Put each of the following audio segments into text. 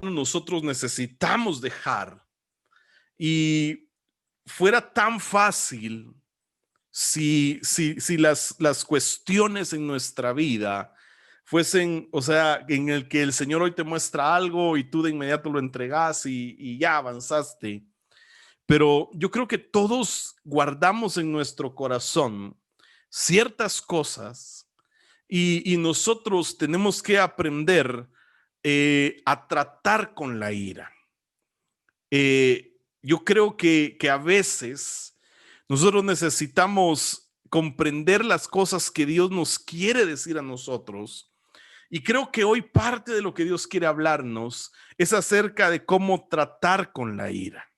nosotros necesitamos dejar. Y fuera tan fácil si las cuestiones en nuestra vida fuesen, o sea, en el que el Señor hoy te muestra algo y tú de inmediato lo entregas y ya avanzaste. Pero yo creo que todos guardamos en nuestro corazón ciertas cosas y nosotros tenemos que aprender a tratar con la ira. Yo creo que a veces nosotros necesitamos comprender las cosas que Dios nos quiere decir a nosotros. Y creo que hoy parte de lo que Dios quiere hablarnos es acerca de cómo tratar con la ira.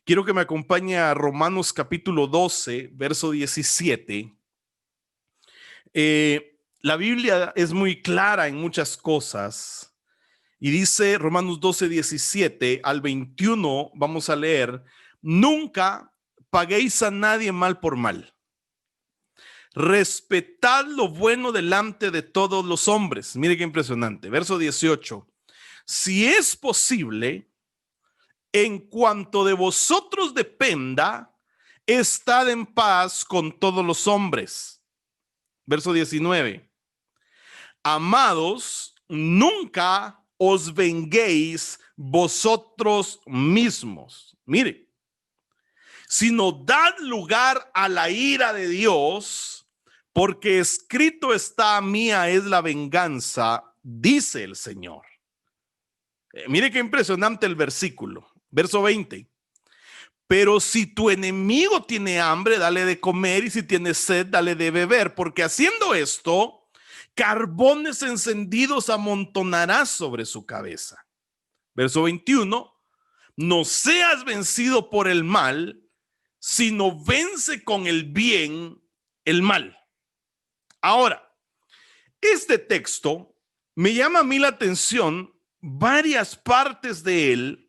Quiero que me acompañe a Romanos capítulo 12, verso 17. La Biblia es muy clara en muchas cosas. Y dice Romanos 12, 17 al 21, vamos a leer: nunca paguéis a nadie mal por mal. Respetad lo bueno delante de todos los hombres. Mire qué impresionante. Verso 18. Si es posible, en cuanto de vosotros dependa, estad en paz con todos los hombres. Verso 19. Amados, nunca os venguéis vosotros mismos. Mire, sino dad lugar a la ira de Dios, porque escrito está: mía es la venganza, dice el Señor. Mire qué impresionante el versículo. Verso 20. Pero si tu enemigo tiene hambre, dale de comer, y si tiene sed, dale de beber, porque haciendo esto, carbones encendidos amontonarás sobre su cabeza. Verso 21. No seas vencido por el mal, sino vence con el bien el mal. Ahora, este texto me llama a mí la atención varias partes de él.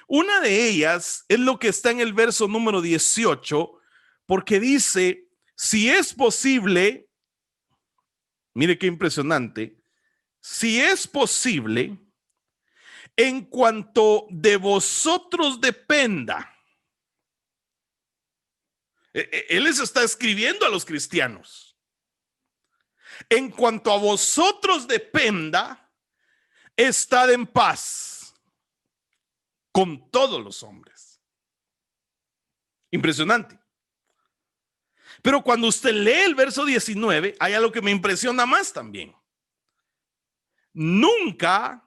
Una de ellas es lo que está en el verso número 18, porque dice: si es posible, mire qué impresionante, si es posible, en cuanto de vosotros dependa. Él les está escribiendo a los cristianos: en cuanto a vosotros dependa, estad en paz con todos los hombres. Impresionante. Pero cuando usted lee el verso 19, hay algo que me impresiona más también. Nunca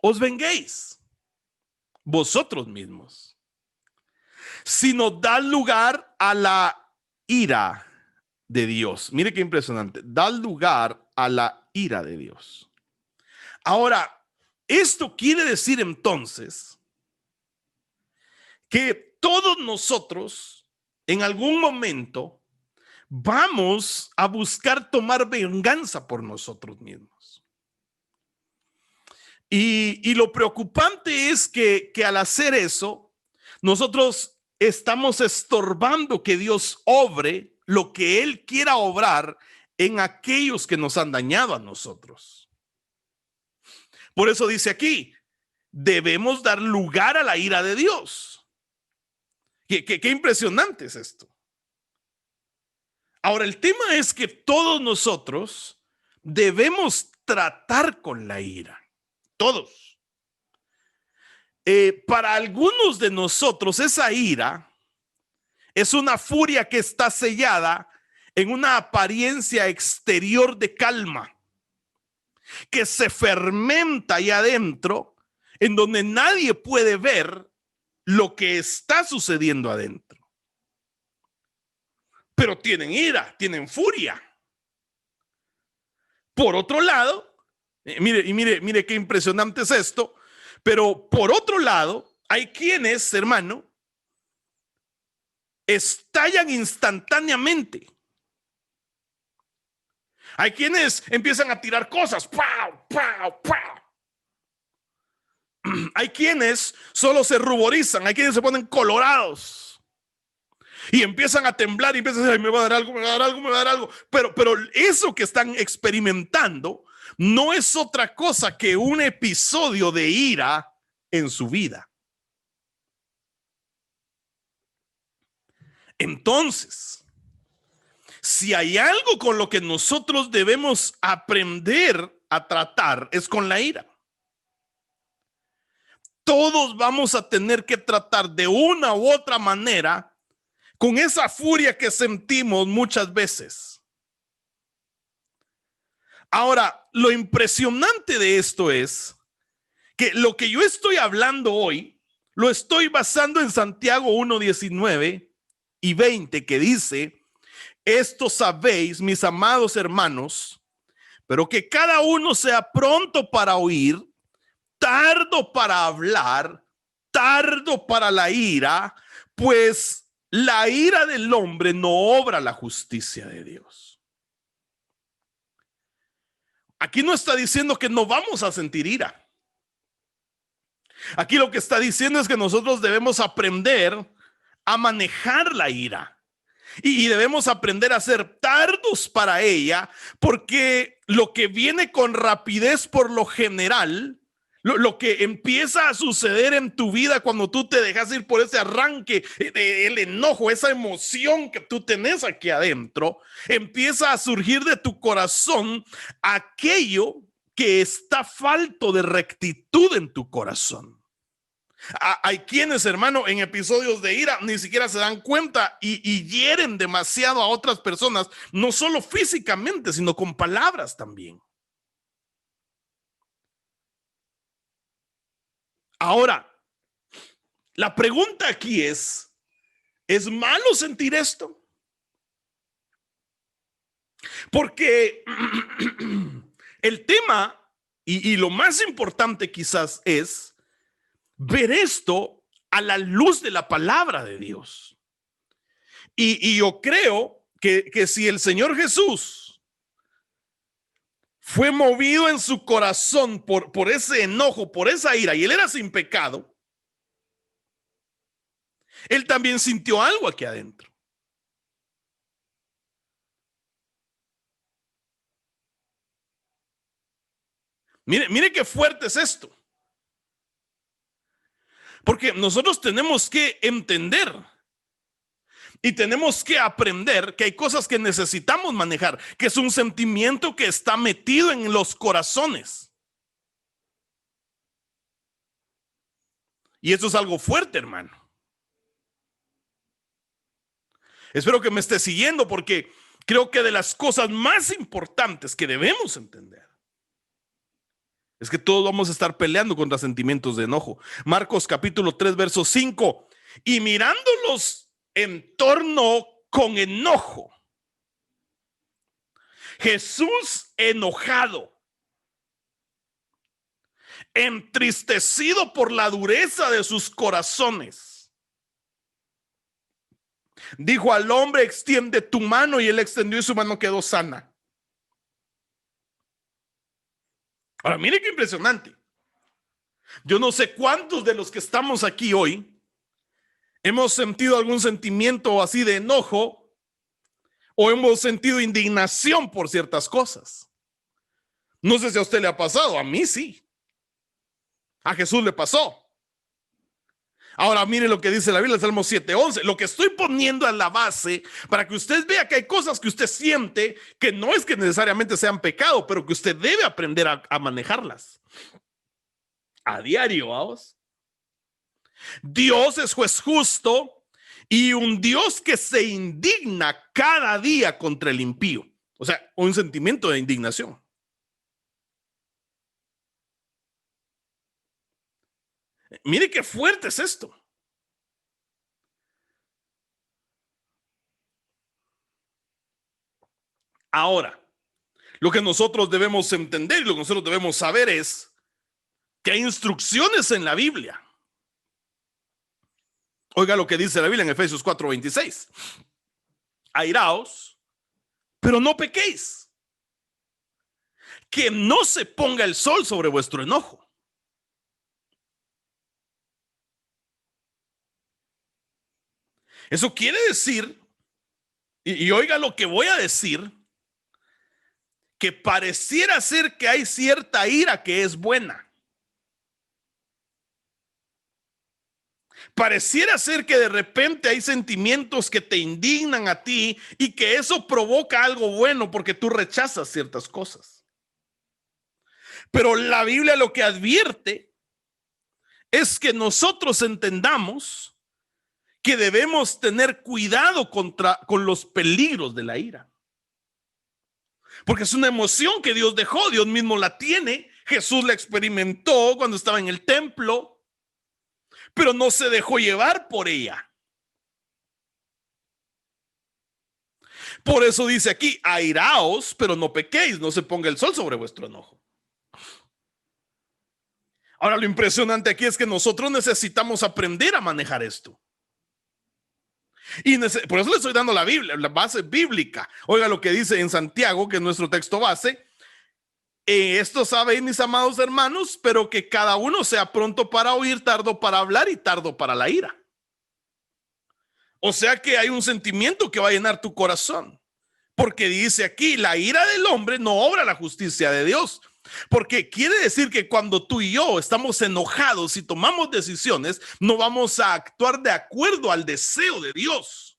os venguéis vosotros mismos, sino dad lugar a la ira de Dios. Mire qué impresionante. Dad lugar a la ira de Dios. Ahora, esto quiere decir entonces que todos nosotros en algún momento vamos a buscar tomar venganza por nosotros mismos. Y lo preocupante es que al hacer eso, nosotros estamos estorbando que Dios obre lo que Él quiera obrar en aquellos que nos han dañado a nosotros. Por eso dice aquí: debemos dar lugar a la ira de Dios. Qué impresionante es esto. Ahora, el tema es que todos nosotros debemos tratar con la ira. Todos. Para algunos de nosotros, esa ira es una furia que está sellada en una apariencia exterior de calma, que se fermenta ahí adentro, en donde nadie puede ver lo que está sucediendo adentro. Pero tienen ira, tienen furia. Por otro lado, mire qué impresionante es esto, pero por otro lado, hay quienes, hermano, estallan instantáneamente. Hay quienes empiezan a tirar cosas. ¡Pau, pau, pau! Hay quienes solo se ruborizan, hay quienes se ponen colorados y empiezan a temblar y empiezan a decir: ay, me va a dar algo, me va a dar algo, me va a dar algo. Pero eso que están experimentando no es otra cosa que un episodio de ira en su vida. Entonces, si hay algo con lo que nosotros debemos aprender a tratar, es con la ira. Todos vamos a tener que tratar de una u otra manera con esa furia que sentimos muchas veces. Ahora, lo impresionante de esto es que lo que yo estoy hablando hoy lo estoy basando en Santiago 1:19 y 20, que dice: esto sabéis, mis amados hermanos, pero que cada uno sea pronto para oír, tardo para hablar, tardo para la ira, pues la ira del hombre no obra la justicia de Dios. Aquí no está diciendo que no vamos a sentir ira. Aquí lo que está diciendo es que nosotros debemos aprender a manejar la ira y debemos aprender a ser tardos para ella, porque lo que viene con rapidez por lo general, lo que empieza a suceder en tu vida cuando tú te dejas ir por ese arranque, el enojo, esa emoción que tú tenés aquí adentro, empieza a surgir de tu corazón aquello que está falto de rectitud en tu corazón. Hay quienes, hermano, en episodios de ira ni siquiera se dan cuenta y hieren demasiado a otras personas, no solo físicamente, sino con palabras también. Ahora, la pregunta aquí ¿es malo sentir esto? Porque el tema y lo más importante quizás es ver esto a la luz de la palabra de Dios. Y yo creo que si el Señor Jesús fue movido en su corazón por ese enojo, por esa ira, y él era sin pecado, él también sintió algo aquí adentro. Mire qué fuerte es esto. Porque nosotros tenemos que entender y tenemos que aprender que hay cosas que necesitamos manejar, que es un sentimiento que está metido en los corazones. Y eso es algo fuerte, hermano. Espero que me esté siguiendo, porque creo que de las cosas más importantes que debemos entender es que todos vamos a estar peleando contra sentimientos de enojo. Marcos capítulo 3, verso 5. Y mirándolos en torno con enojo, Jesús enojado, entristecido por la dureza de sus corazones, dijo al hombre: extiende tu mano. Y él extendió y su mano quedó sana. Ahora, mire qué impresionante. Yo no sé cuántos de los que estamos aquí hoy hemos sentido algún sentimiento así de enojo o hemos sentido indignación por ciertas cosas. No sé si a usted le ha pasado, a mí sí. A Jesús le pasó. Ahora mire lo que dice la Biblia, el Salmo 7:11. Lo que estoy poniendo a la base para que usted vea que hay cosas que usted siente que no es que necesariamente sean pecado, pero que usted debe aprender a manejarlas a diario. Vamos. Dios es juez justo y un Dios que se indigna cada día contra el impío. O sea, un sentimiento de indignación. Mire qué fuerte es esto. Ahora, lo que nosotros debemos entender y lo que nosotros debemos saber es que hay instrucciones en la Biblia. Oiga lo que dice la Biblia en Efesios 4:26. Airaos, pero no pequéis. Que no se ponga el sol sobre vuestro enojo. Eso quiere decir, y oiga lo que voy a decir, que pareciera ser que hay cierta ira que es buena. Pareciera ser que de repente hay sentimientos que te indignan a ti y que eso provoca algo bueno porque tú rechazas ciertas cosas. Pero la Biblia lo que advierte es que nosotros entendamos que debemos tener cuidado con los peligros de la ira. Porque es una emoción que Dios dejó, Dios mismo la tiene. Jesús la experimentó cuando estaba en el templo, pero no se dejó llevar por ella. Por eso dice aquí, airaos, pero no pequéis, no se ponga el sol sobre vuestro enojo. Ahora, lo impresionante aquí es que nosotros necesitamos aprender a manejar esto. Y por eso le estoy dando la Biblia, la base bíblica. Oiga lo que dice en Santiago, que es nuestro texto base. Esto sabéis, mis amados hermanos, pero que cada uno sea pronto para oír, tardo para hablar y tardo para la ira. O sea que hay un sentimiento que va a llenar tu corazón. Porque dice aquí, la ira del hombre no obra la justicia de Dios. Porque quiere decir que cuando tú y yo estamos enojados y tomamos decisiones, no vamos a actuar de acuerdo al deseo de Dios.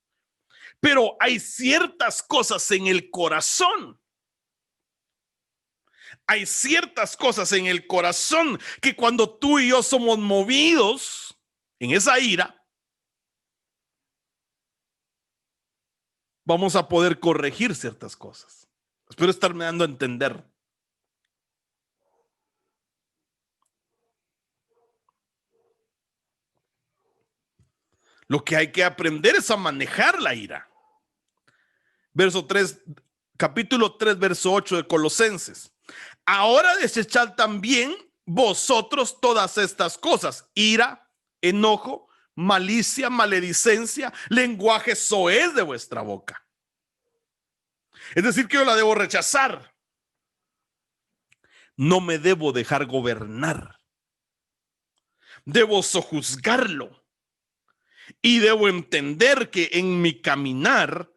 Pero hay ciertas cosas en el corazón. Hay ciertas cosas en el corazón que cuando tú y yo somos movidos en esa ira, vamos a poder corregir ciertas cosas. Espero estarme dando a entender. Lo que hay que aprender es a manejar la ira. Verso 3, capítulo 3, verso 8 de Colosenses. Ahora desechad también vosotros todas estas cosas: ira, enojo, malicia, maledicencia, lenguaje soez de vuestra boca. Es decir, que yo la debo rechazar. No me debo dejar gobernar. Debo sojuzgarlo. Y debo entender que en mi caminar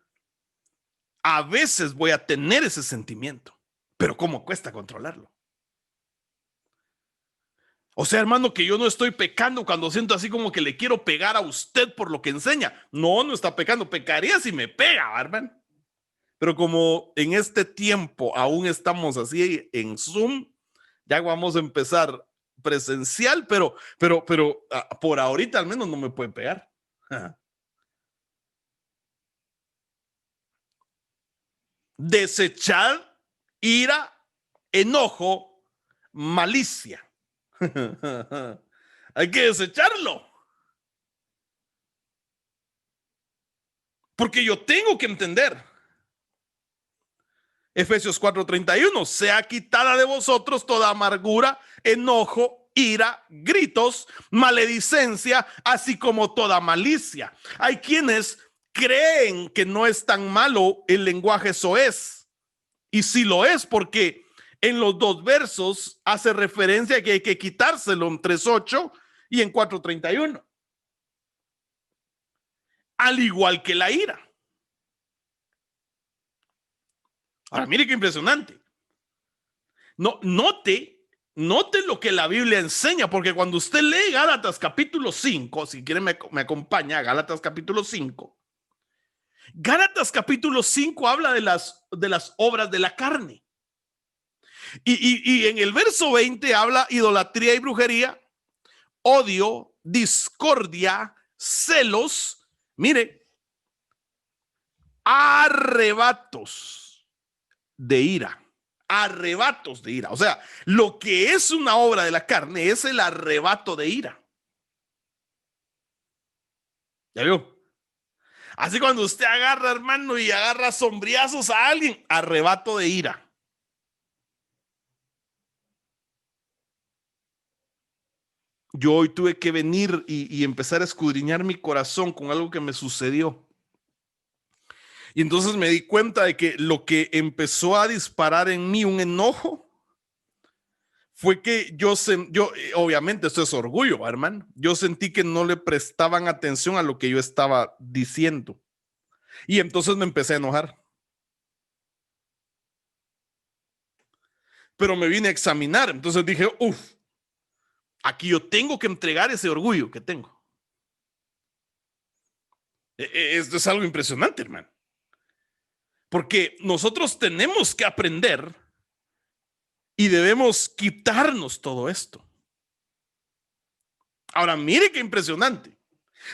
a veces voy a tener ese sentimiento. Pero ¿cómo cuesta controlarlo? O sea, hermano, que yo no estoy pecando cuando siento así como que le quiero pegar a usted por lo que enseña. No, no está pecando. Pecaría si me pega, hermano. Pero como en este tiempo aún estamos así en Zoom, ya vamos a empezar presencial, pero por ahorita al menos no me puede pegar. Desechad ira, enojo, malicia. Hay que desecharlo. Porque yo tengo que entender. Efesios 4:31, sea quitada de vosotros toda amargura, enojo, ira, gritos, maledicencia, así como toda malicia. Hay quienes creen que no es tan malo el lenguaje soez. Y sí lo es, porque en los dos versos hace referencia a que hay que quitárselo en 3:8 y en 4:31. Al igual que la ira. Ahora, mire qué impresionante. No, note lo que la Biblia enseña, porque cuando usted lee Gálatas capítulo 5, si quiere me acompaña a Gálatas capítulo 5. Gálatas capítulo 5 habla de las obras de la carne. Y en el verso 20 habla idolatría y brujería, odio, discordia, celos, mire, arrebatos de ira. Arrebatos de ira. O sea, lo que es una obra de la carne es el arrebato de ira. ¿Ya vio? Así cuando usted agarra, hermano, y agarra sombriazos a alguien, arrebato de ira. Yo hoy tuve que venir y empezar a escudriñar mi corazón con algo que me sucedió. Y entonces me di cuenta de que lo que empezó a disparar en mí un enojo fue que yo obviamente esto es orgullo, hermano. Yo sentí que no le prestaban atención a lo que yo estaba diciendo. Y entonces me empecé a enojar. pero me vine a examinar. Entonces dije, aquí yo tengo que entregar ese orgullo que tengo. Esto es algo impresionante, hermano. Porque nosotros tenemos que aprender y debemos quitarnos todo esto. Ahora, mire qué impresionante.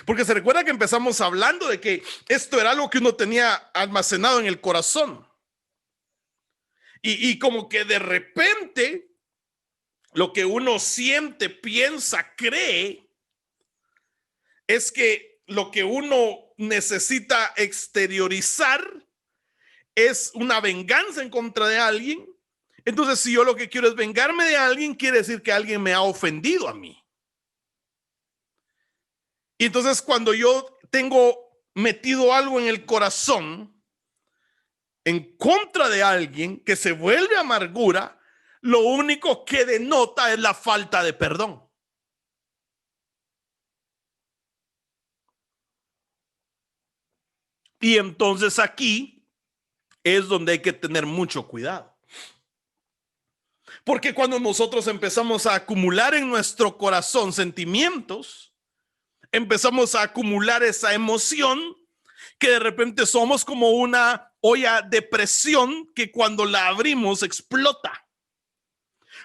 Porque se recuerda que empezamos hablando de que esto era algo que uno tenía almacenado en el corazón. Y como que de repente lo que uno siente, piensa, cree, es que lo que uno necesita exteriorizar es una venganza en contra de alguien. Entonces, si yo lo que quiero es vengarme de alguien, quiere decir que alguien me ha ofendido a mí. Y entonces, cuando yo tengo metido algo en el corazón en contra de alguien que se vuelve amargura, lo único que denota es la falta de perdón. Y entonces aquí es donde hay que tener mucho cuidado. Porque cuando nosotros empezamos a acumular en nuestro corazón sentimientos, empezamos a acumular esa emoción que de repente somos como una olla de presión que cuando la abrimos explota.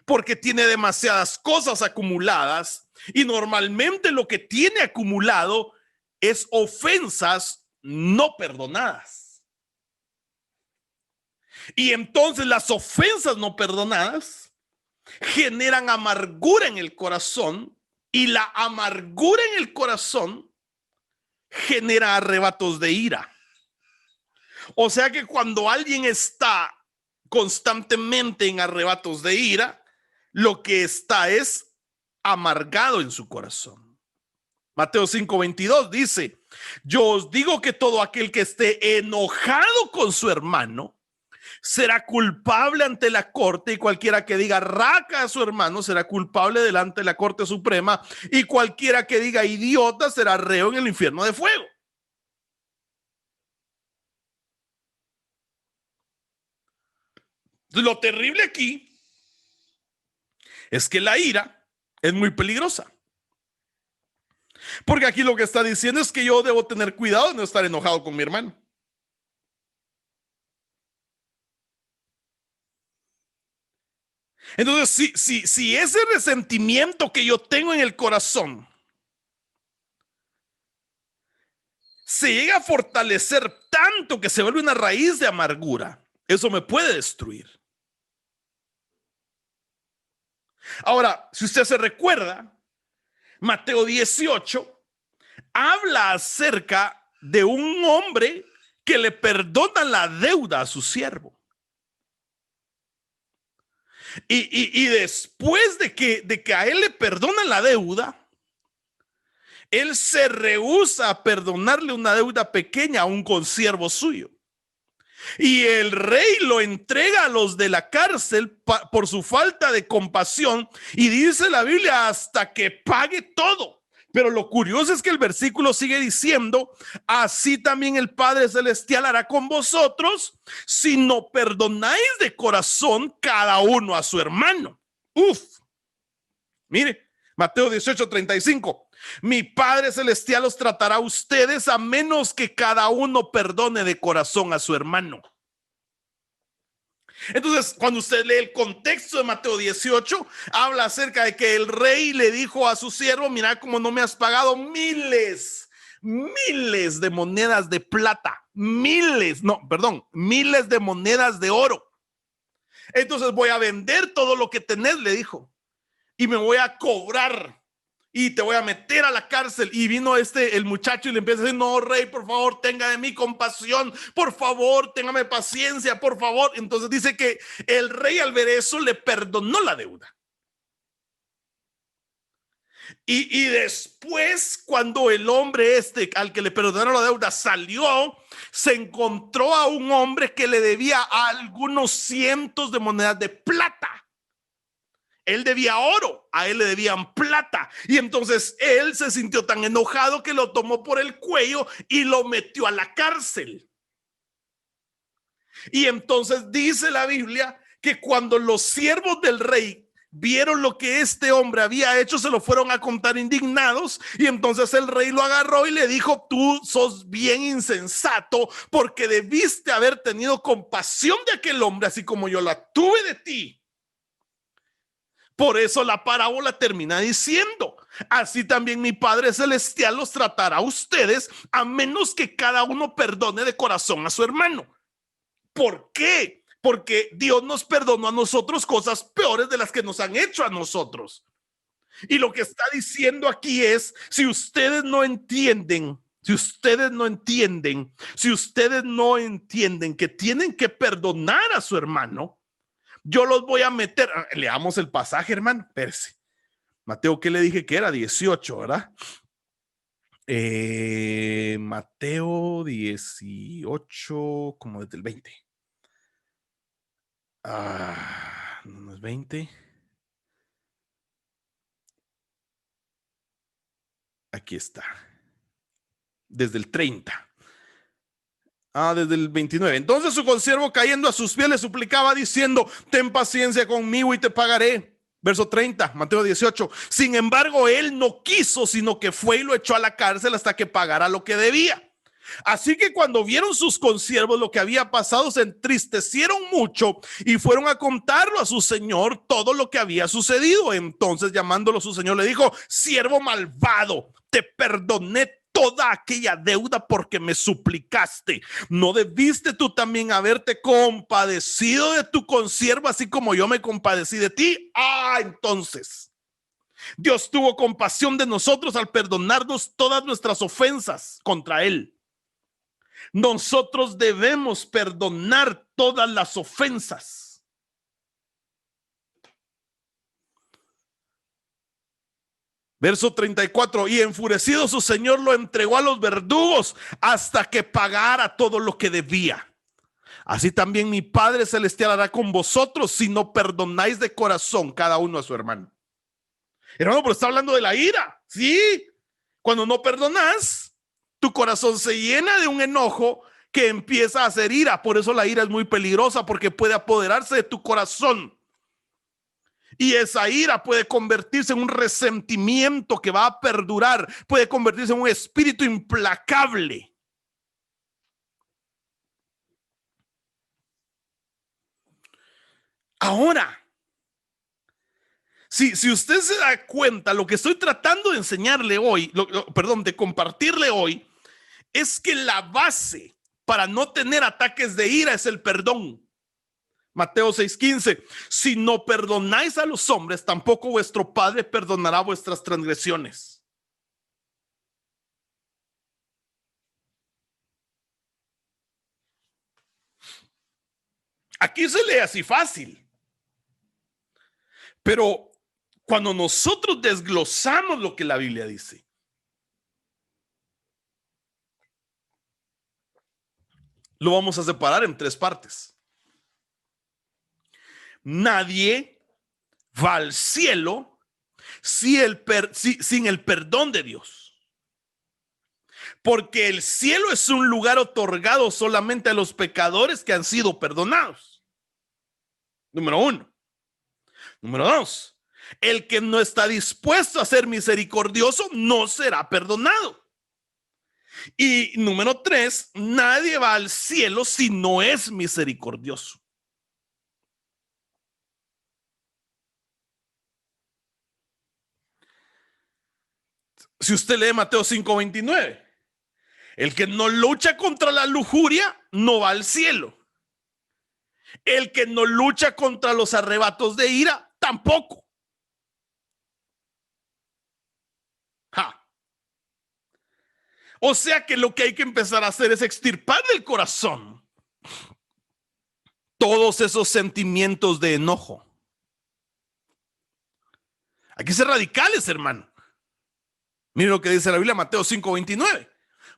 Porque tiene demasiadas cosas acumuladas y normalmente lo que tiene acumulado es ofensas no perdonadas. Y entonces las ofensas no perdonadas generan amargura en el corazón y la amargura en el corazón genera arrebatos de ira. O sea que cuando alguien está constantemente en arrebatos de ira, lo que está es amargado en su corazón. Mateo 5:22 dice: yo os digo que todo aquel que esté enojado con su hermano será culpable ante la corte, y cualquiera que diga raca a su hermano será culpable delante de la corte suprema, y cualquiera que diga idiota será reo en el infierno de fuego. Lo terrible aquí es que la ira es muy peligrosa. Porque aquí lo que está diciendo es que yo debo tener cuidado de no estar enojado con mi hermano. Entonces, si ese resentimiento que yo tengo en el corazón se llega a fortalecer tanto que se vuelve una raíz de amargura, eso me puede destruir. Ahora, si usted se recuerda, Mateo 18 habla acerca de un hombre que le perdona la deuda a su siervo. Y después de que a él le perdonan la deuda, él se rehúsa a perdonarle una deuda pequeña a un consiervo suyo. Y el rey lo entrega a los de la cárcel por su falta de compasión, y dice la Biblia hasta que pague todo. Pero lo curioso es que el versículo sigue diciendo: así también el Padre Celestial hará con vosotros si no perdonáis de corazón cada uno a su hermano. Mire, Mateo 18:35. Mi Padre Celestial os tratará a ustedes a menos que cada uno perdone de corazón a su hermano. Entonces, cuando usted lee el contexto de Mateo 18, habla acerca de que el rey le dijo a su siervo: mira cómo no me has pagado miles de monedas de plata, miles de monedas de oro. Entonces voy a vender todo lo que tenés, le dijo, y me voy a cobrar y te voy a meter a la cárcel. Y vino el muchacho y le empieza a decir: no, rey, por favor, tenga de mí compasión, por favor, téngame paciencia, por favor. Entonces dice que el rey, al ver eso, le perdonó la deuda. Y después, cuando el hombre al que le perdonaron la deuda salió, se encontró a un hombre que le debía a algunos cientos de monedas de plata. Él debía oro, a él le debían plata. Y entonces él se sintió tan enojado que lo tomó por el cuello y lo metió a la cárcel. Y entonces dice la Biblia que cuando los siervos del rey vieron lo que este hombre había hecho, se lo fueron a contar indignados, y entonces el rey lo agarró y le dijo: tú sos bien insensato, porque debiste haber tenido compasión de aquel hombre, así como yo la tuve de ti. Por eso la parábola termina diciendo: así también mi Padre Celestial los tratará a ustedes, a menos que cada uno perdone de corazón a su hermano. ¿Por qué? Porque Dios nos perdonó a nosotros cosas peores de las que nos han hecho a nosotros. Y lo que está diciendo aquí es: si ustedes no entienden, si ustedes no entienden que tienen que perdonar a su hermano, yo los voy a meter. Leamos el pasaje, hermano. Espérese. Mateo, ¿qué le dije que era? 18, ¿verdad? Mateo 18, como desde el 20. No es 20. Aquí está. Desde el 30. Desde el 29. Entonces su consiervo, cayendo a sus pies, le suplicaba diciendo: ten paciencia conmigo y te pagaré. Verso 30, Mateo 18. Sin embargo, él no quiso, sino que fue y lo echó a la cárcel hasta que pagara lo que debía. Así que cuando vieron sus consiervos lo que había pasado, se entristecieron mucho y fueron a contarlo a su señor todo lo que había sucedido. Entonces, llamándolo su señor, le dijo: siervo malvado, te perdoné toda aquella deuda porque me suplicaste. ¿No debiste tú también haberte compadecido de tu consiervo, así como yo me compadecí de ti? Entonces Dios tuvo compasión de nosotros al perdonarnos todas nuestras ofensas contra él. Nosotros debemos perdonar todas las ofensas. Verso 34. Y enfurecido su señor lo entregó a los verdugos hasta que pagara todo lo que debía. Así también mi Padre Celestial hará con vosotros si no perdonáis de corazón cada uno a su hermano. Hermano, pero está hablando de la ira. Sí, cuando no perdonas, tu corazón se llena de un enojo que empieza a hacer ira. Por eso la ira es muy peligrosa, porque puede apoderarse de tu corazón. Y esa ira puede convertirse en un resentimiento que va a perdurar, puede convertirse en un espíritu implacable. Ahora, si usted se da cuenta, lo que estoy tratando de enseñarle hoy, de compartirle hoy, es que la base para no tener ataques de ira es el perdón. Mateo 6:15. Si no perdonáis a los hombres, tampoco vuestro Padre perdonará vuestras transgresiones. Aquí se lee así fácil, pero cuando nosotros desglosamos lo que la Biblia dice, lo vamos a separar en tres partes. Nadie va al cielo sin el perdón de Dios, porque el cielo es un lugar otorgado solamente a los pecadores que han sido perdonados. Número uno. Número dos, el que no está dispuesto a ser misericordioso no será perdonado. Y número tres, nadie va al cielo si no es misericordioso. Si usted lee Mateo 5:29, el que no lucha contra la lujuria no va al cielo. El que no lucha contra los arrebatos de ira tampoco. O sea que lo que hay que empezar a hacer es extirpar del corazón todos esos sentimientos de enojo. Hay que ser radicales, hermano. Mire lo que dice la Biblia, Mateo 5:29.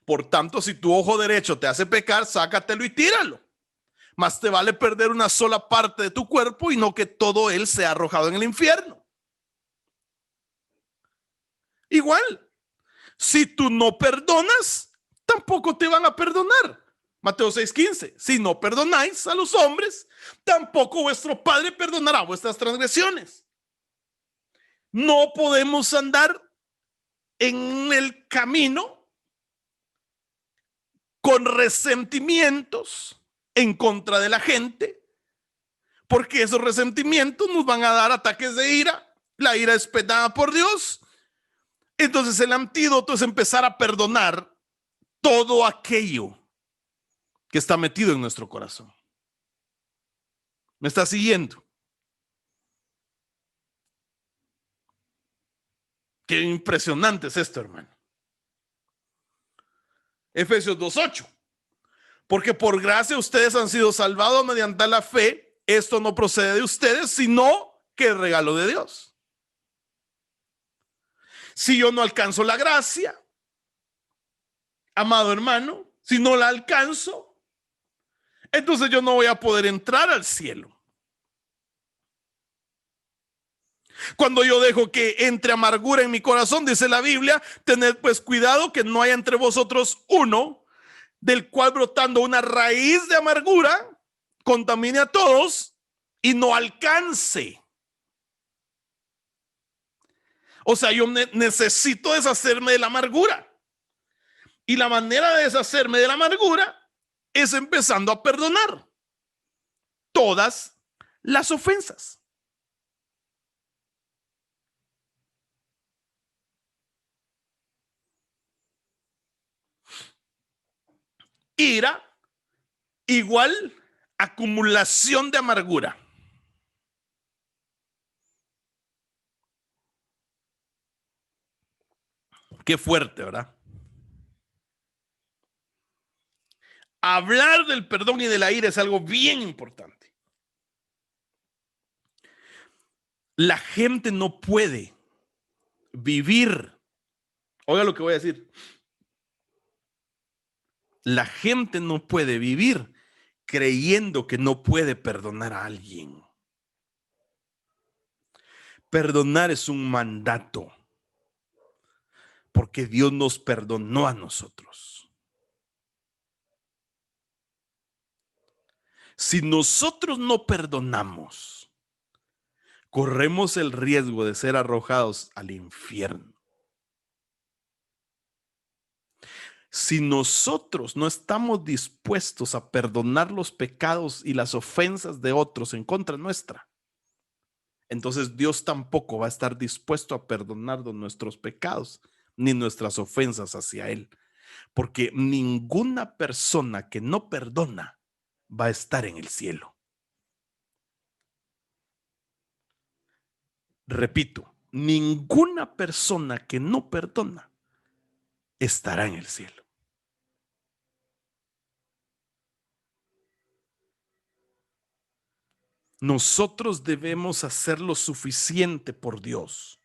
Por tanto, si tu ojo derecho te hace pecar, sácatelo y tíralo. Más te vale perder una sola parte de tu cuerpo y no que todo él sea arrojado en el infierno. Igual, si tú no perdonas, tampoco te van a perdonar. Mateo 6:15. Si no perdonáis a los hombres, tampoco vuestro Padre perdonará vuestras transgresiones. No podemos andar en el camino con resentimientos en contra de la gente, porque esos resentimientos nos van a dar ataques de ira. La ira es penada por Dios. Entonces el antídoto es empezar a perdonar todo aquello que está metido en nuestro corazón. ¿Me está siguiendo? Qué impresionante es esto, hermano. Efesios 2:8. Porque por gracia ustedes han sido salvados mediante la fe. Esto no procede de ustedes, sino que es regalo de Dios. Si yo no alcanzo la gracia, amado hermano, si no la alcanzo, entonces yo no voy a poder entrar al cielo. Cuando yo dejo que entre amargura en mi corazón, dice la Biblia, tened pues cuidado que no haya entre vosotros uno del cual brotando una raíz de amargura contamine a todos y no alcance. O sea, yo necesito deshacerme de la amargura. Y la manera de deshacerme de la amargura es empezando a perdonar todas las ofensas. Ira igual acumulación de amargura. Qué fuerte, ¿verdad? Hablar del perdón y de la ira es algo bien importante. La gente no puede vivir. Oiga lo que voy a decir. La gente no puede vivir creyendo que no puede perdonar a alguien. Perdonar es un mandato, porque Dios nos perdonó a nosotros. Si nosotros no perdonamos, corremos el riesgo de ser arrojados al infierno. Si nosotros no estamos dispuestos a perdonar los pecados y las ofensas de otros en contra nuestra, entonces Dios tampoco va a estar dispuesto a perdonar nuestros pecados ni nuestras ofensas hacia Él. Porque ninguna persona que no perdona va a estar en el cielo. Repito, ninguna persona que no perdona estará en el cielo. Nosotros debemos hacer lo suficiente por Dios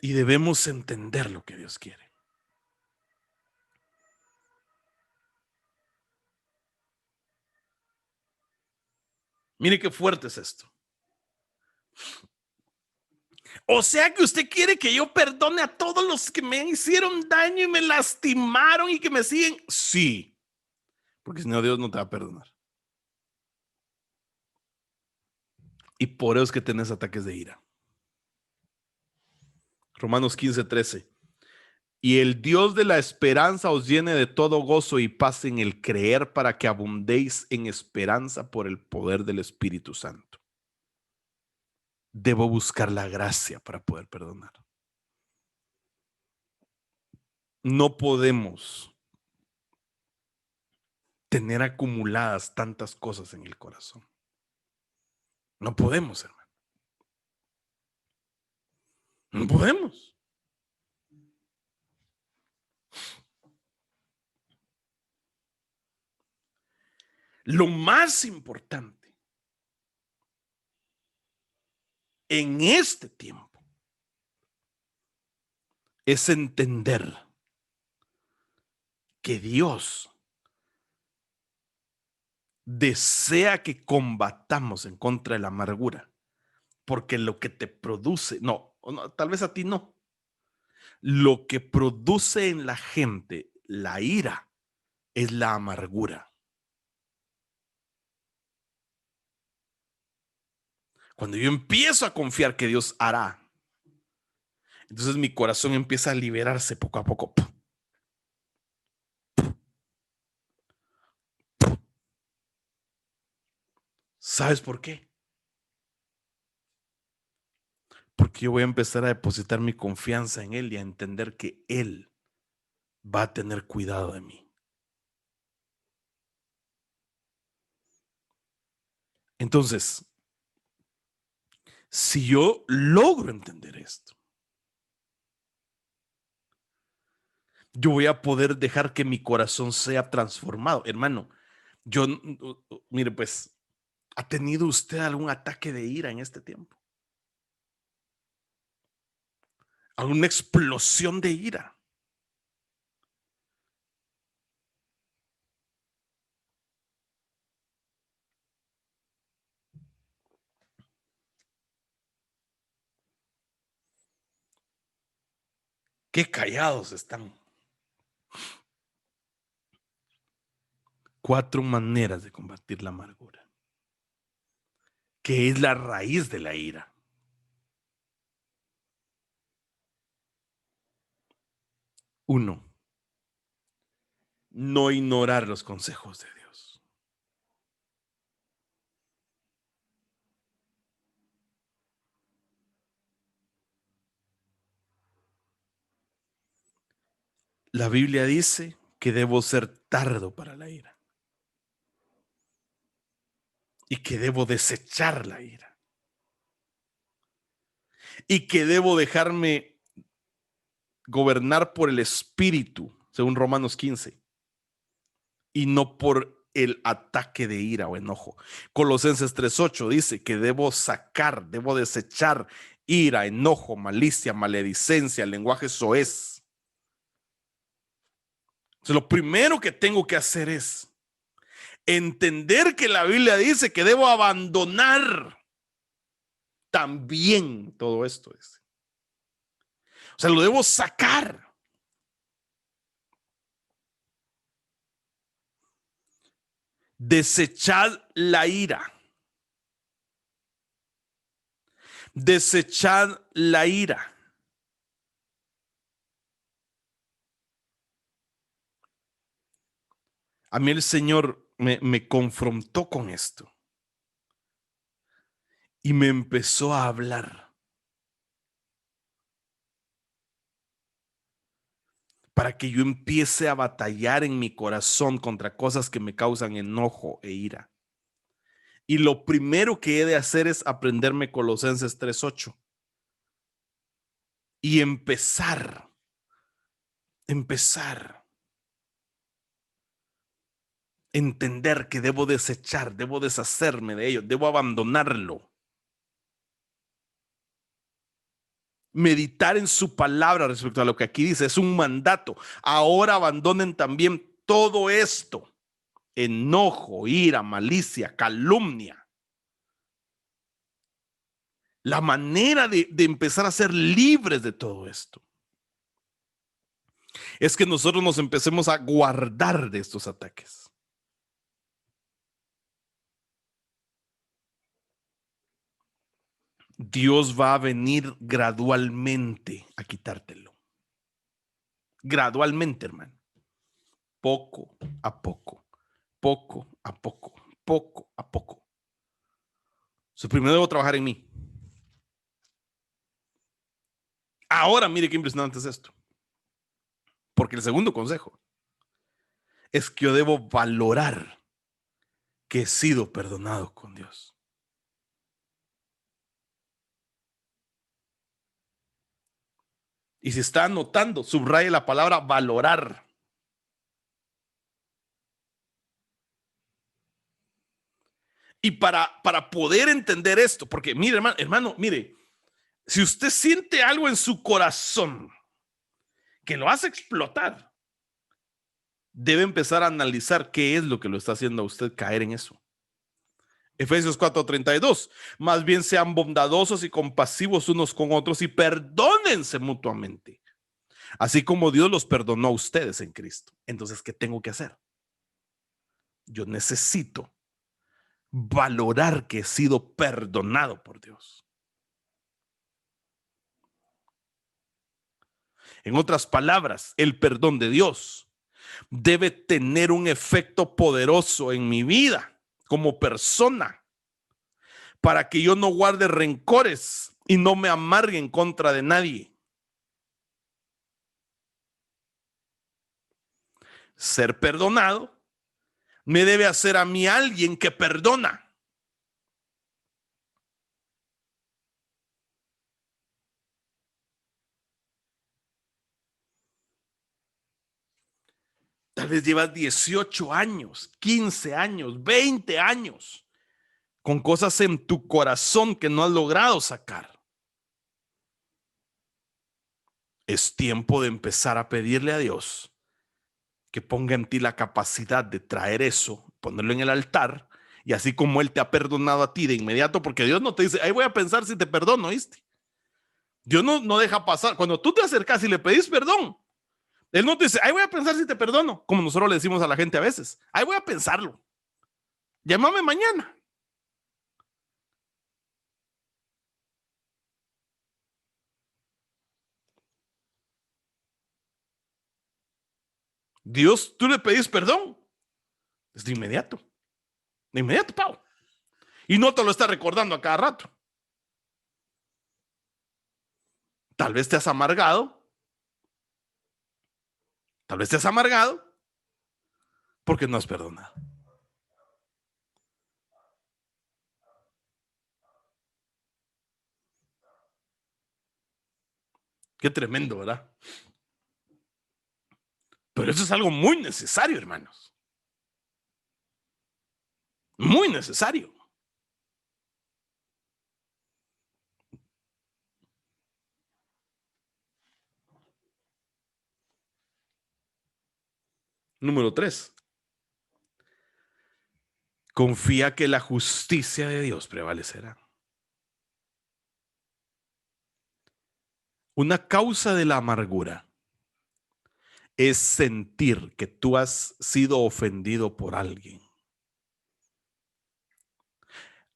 y debemos entender lo que Dios quiere. Mire qué fuerte es esto. O sea que usted quiere que yo perdone a todos los que me hicieron daño y me lastimaron y que me siguen. Sí, porque si no, Dios no te va a perdonar. Y por eso es que tenés ataques de ira. Romanos 15:13. Y el Dios de la esperanza os llene de todo gozo y paz en el creer, para que abundéis en esperanza por el poder del Espíritu Santo. Debo buscar la gracia para poder perdonar. No podemos tener acumuladas tantas cosas en el corazón. No podemos, hermano. No podemos. Lo más importante en este tiempo es entender que Dios desea que combatamos en contra de la amargura, porque lo que te produce, no, tal vez a ti no, lo que produce en la gente la ira es la amargura. Cuando yo empiezo a confiar que Dios hará, entonces mi corazón empieza a liberarse poco a poco. ¿Sabes por qué? Porque yo voy a empezar a depositar mi confianza en Él y a entender que Él va a tener cuidado de mí. Entonces, si yo logro entender esto, yo voy a poder dejar que mi corazón sea transformado. Hermano, yo, mire, pues, ¿ha tenido usted algún ataque de ira en este tiempo? ¿Alguna explosión de ira? Qué callados están. 4 maneras de combatir la amargura, que es la raíz de la ira. 1, no ignorar los consejos de Dios. La Biblia dice que debo ser tardo para la ira y que debo desechar la ira y que debo dejarme gobernar por el Espíritu, según Romanos 15, y no por el ataque de ira o enojo. Colosenses 3:8 dice que debo sacar, debo desechar ira, enojo, malicia, maledicencia, lenguaje soez. Entonces, lo primero que tengo que hacer es entender que la Biblia dice que debo abandonar también todo esto. O sea, lo debo sacar. Desechad la ira. Desechad la ira. A mí el Señor me confrontó con esto y me empezó a hablar para que yo empiece a batallar en mi corazón contra cosas que me causan enojo e ira. Y lo primero que he de hacer es aprenderme Colosenses 3:8 y empezar entender que debo desechar, debo deshacerme de ello, debo abandonarlo. Meditar en su palabra respecto a lo que aquí dice, es un mandato. Ahora abandonen también todo esto: enojo, ira, malicia, calumnia. La manera de empezar a ser libres de todo esto es que nosotros nos empecemos a guardar de estos ataques. Dios va a venir gradualmente a quitártelo. Gradualmente, hermano. Poco a poco, poco a poco, poco a poco. Primero debo trabajar en mí. Ahora, mire qué impresionante es esto. Porque el segundo consejo es que yo debo valorar que he sido perdonado con Dios. Y si está anotando, subraye la palabra valorar. Y para poder entender esto, porque mire, hermano, mire, si usted siente algo en su corazón que lo hace explotar, debe empezar a analizar qué es lo que lo está haciendo a usted caer en eso. Efesios 4:32, más bien sean bondadosos y compasivos unos con otros y perdónense mutuamente, así como Dios los perdonó a ustedes en Cristo. Entonces, ¿qué tengo que hacer? yo necesito valorar que he sido perdonado por Dios. En otras palabras, el perdón de Dios debe tener un efecto poderoso en mi vida como persona para que yo no guarde rencores y no me amargue en contra de nadie. Ser perdonado me debe hacer a mí alguien que perdona. Tal vez llevas 18 años, 15 años, 20 años con cosas en tu corazón que no has logrado sacar. Es tiempo de empezar a pedirle a Dios que ponga en ti la capacidad de traer eso, ponerlo en el altar, y así como Él te ha perdonado a ti de inmediato, porque Dios no te dice, ahí voy a pensar si te perdono, ¿viste? Dios no deja pasar. Cuando tú te acercas y le pedís perdón, Él no te dice, ahí voy a pensar si te perdono, como nosotros le decimos a la gente a veces, ahí voy a pensarlo, llámame mañana. Dios, tú le pedís perdón, es de inmediato, Pau. Y no te lo está recordando a cada rato. Tal vez te has amargado, tal vez te has amargado porque no has perdonado. Qué tremendo, ¿verdad? Pero eso es algo muy necesario, hermanos. Muy necesario. Número 3. Confía que la justicia de Dios prevalecerá. Una causa de la amargura es sentir que tú has sido ofendido por alguien.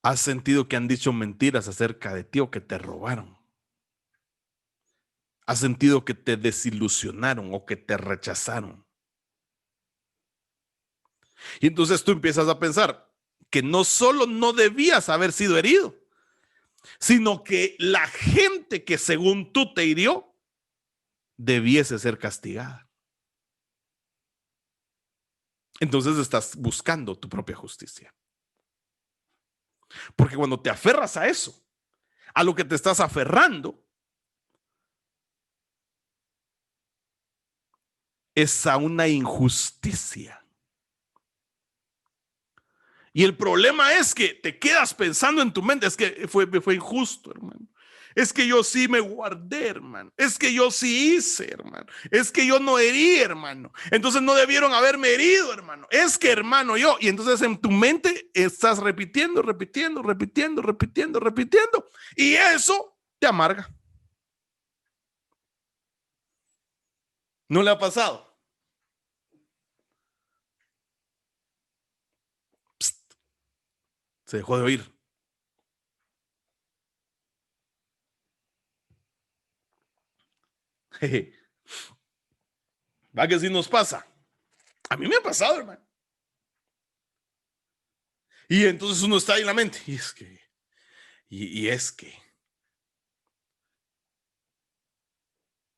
Has sentido que han dicho mentiras acerca de ti o que te robaron. Has sentido que te desilusionaron o que te rechazaron. Y entonces tú empiezas a pensar que no solo no debías haber sido herido, sino que la gente que según tú te hirió debiese ser castigada. Entonces estás buscando tu propia justicia. Porque cuando te aferras a eso, a lo que te estás aferrando, es a una injusticia. Y el problema es que te quedas pensando en tu mente, es que fue injusto, hermano. Es que yo sí me guardé, hermano. Es que yo sí hice, hermano. Es que yo no herí, hermano. Entonces no debieron haberme herido, hermano. Es que, hermano, yo. Y entonces en tu mente estás repitiendo. Y eso te amarga. ¿No le ha pasado? Psst, se dejó de oír. ¿Va que sí nos pasa? A mí me ha pasado, hermano. Y entonces uno está ahí en la mente. Y es que, y es que.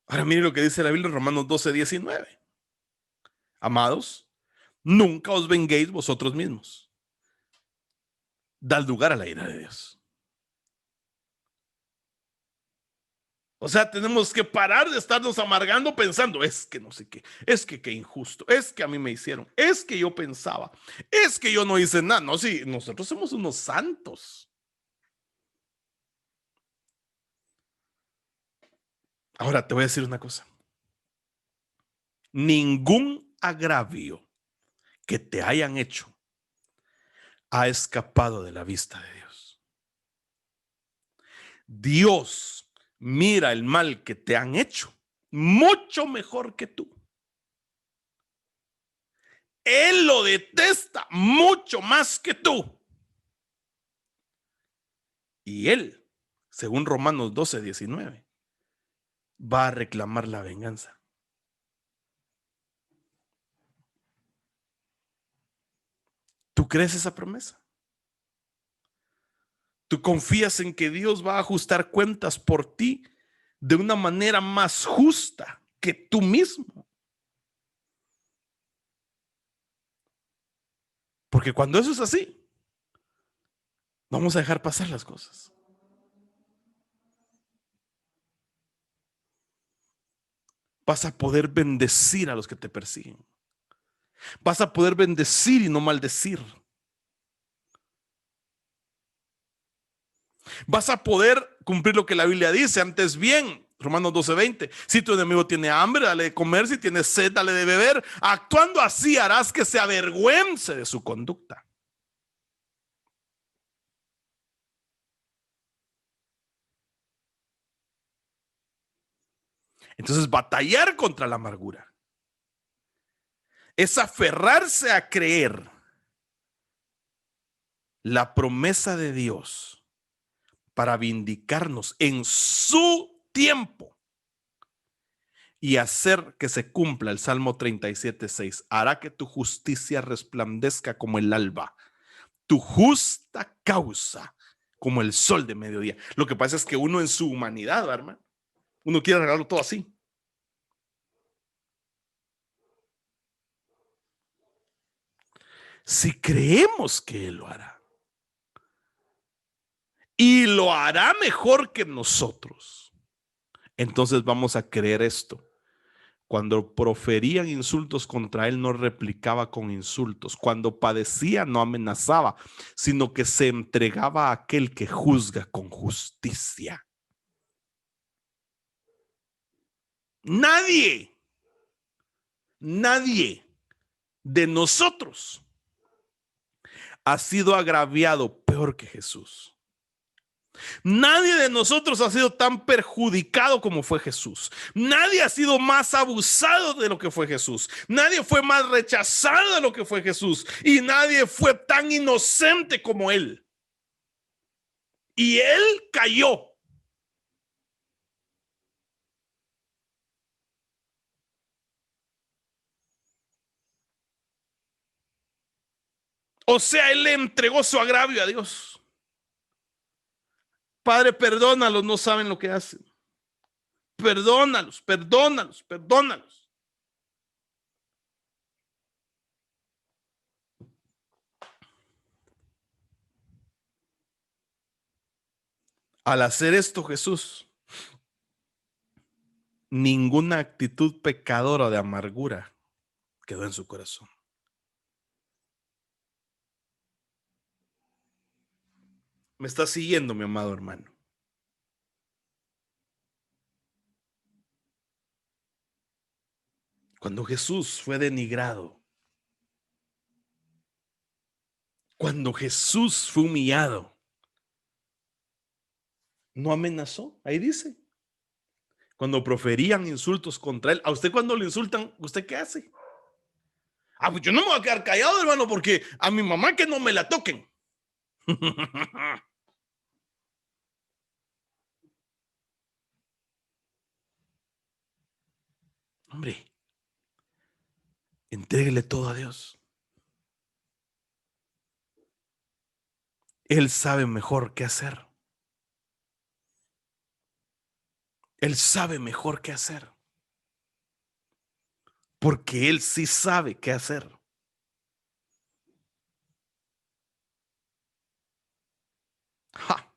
Ahora mire lo que dice la Biblia en Romanos 12:19. Amados, nunca os venguéis vosotros mismos. Dad lugar a la ira de Dios. O sea, tenemos que parar de estarnos amargando pensando, es que no sé qué, es que qué injusto, es que a mí me hicieron, es que yo pensaba, es que yo no hice nada. No, sí, nosotros somos unos santos. Ahora te voy a decir una cosa. Ningún agravio que te hayan hecho ha escapado de la vista de Dios. Dios mira el mal que te han hecho mucho mejor que tú. Él lo detesta mucho más que tú. Y él, según Romanos 12:19, va a reclamar la venganza. ¿Tú crees esa promesa? ¿Tú confías en que Dios va a ajustar cuentas por ti de una manera más justa que tú mismo? Porque cuando eso es así, vamos a dejar pasar las cosas. Vas a poder bendecir a los que te persiguen. Vas a poder bendecir y no maldecir. Vas a poder cumplir lo que la Biblia dice. Antes bien, Romanos 12:20, si tu enemigo tiene hambre, dale de comer; si tiene sed, dale de beber. Actuando así harás que se avergüence de su conducta. Entonces, batallar contra la amargura es aferrarse a creer la promesa de Dios para vindicarnos en su tiempo y hacer que se cumpla el Salmo 37:6. Hará que tu justicia resplandezca como el alba, tu justa causa como el sol de mediodía. Lo que pasa es que uno en su humanidad, hermano, uno quiere arreglarlo todo así. Si creemos que Él lo hará y lo hará mejor que nosotros, entonces vamos a creer esto. Cuando proferían insultos contra él, no replicaba con insultos. Cuando padecía, no amenazaba, sino que se entregaba a aquel que juzga con justicia. Nadie de nosotros ha sido agraviado peor que Jesús. Nadie de nosotros ha sido tan perjudicado como fue Jesús. Nadie ha sido más abusado de lo que fue Jesús. Nadie fue más rechazado de lo que fue Jesús. Y nadie fue tan inocente como él. Y él cayó. O sea, él le entregó su agravio a Dios. Padre, perdónalos, no saben lo que hacen. Perdónalos, perdónalos, perdónalos. Al hacer esto, Jesús, ninguna actitud pecadora de amargura quedó en su corazón. Me está siguiendo, mi amado hermano. Cuando Jesús fue denigrado, cuando Jesús fue humillado, no amenazó. Ahí dice. Cuando proferían insultos contra él, a usted cuando le insultan, ¿usted qué hace? Ah, pues yo no me voy a quedar callado, hermano, porque a mi mamá que no me la toquen. Hombre, entréguele todo a Dios. Él sabe mejor qué hacer. Él sabe mejor qué hacer. Porque Él sí sabe qué hacer. ¡Ja!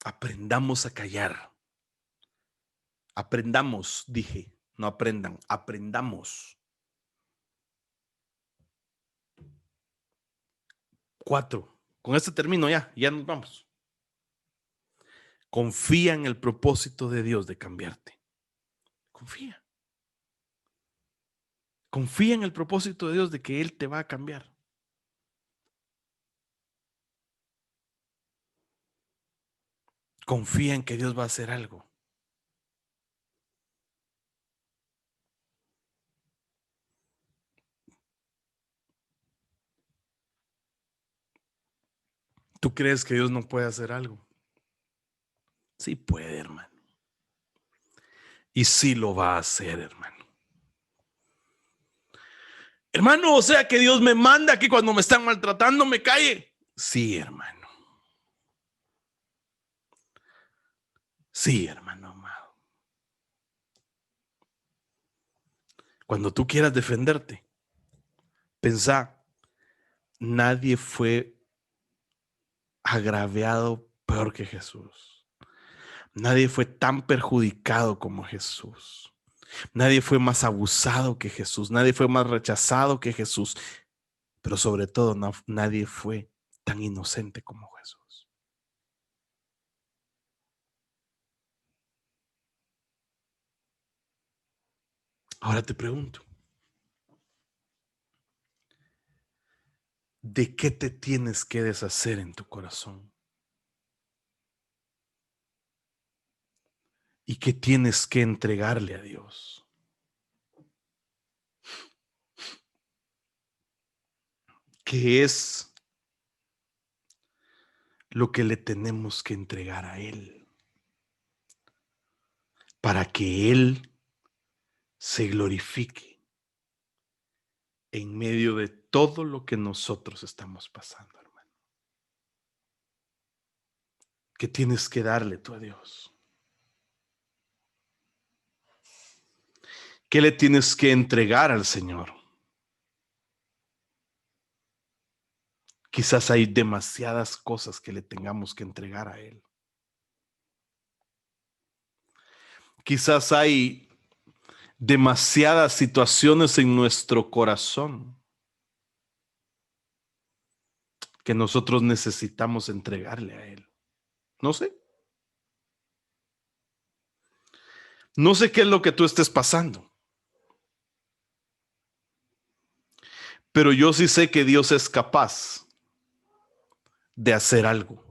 Aprendamos a callar. Aprendamos, dije, no aprendan, aprendamos. 4. Con este termino ya nos vamos. Confía en el propósito de Dios de cambiarte. Confía. Confía en el propósito de Dios de que Él te va a cambiar. Confía en que Dios va a hacer algo. ¿Tú crees que Dios no puede hacer algo? Sí puede, hermano. Y sí lo va a hacer, hermano. Hermano, o sea que Dios me manda que cuando me están maltratando me calle. Sí, hermano. Sí, hermano amado. Cuando tú quieras defenderte, pensá, nadie fue agraviado peor que Jesús. Nadie fue tan perjudicado como Jesús. Nadie fue más abusado que Jesús. Nadie fue más rechazado que Jesús. Pero sobre todo, nadie fue tan inocente como Jesús. Ahora te pregunto, ¿de qué te tienes que deshacer en tu corazón? ¿Y qué tienes que entregarle a Dios? ¿Qué es lo que le tenemos que entregar a Él para que Él se glorifique en medio de todo lo que nosotros estamos pasando, hermano? ¿Qué tienes que darle tú a Dios? ¿Qué le tienes que entregar al Señor? Quizás hay demasiadas cosas que le tengamos que entregar a Él. Quizás hay demasiadas situaciones en nuestro corazón que nosotros necesitamos entregarle a Él. No sé. No sé qué es lo que tú estés pasando. Pero yo sí sé que Dios es capaz de hacer algo.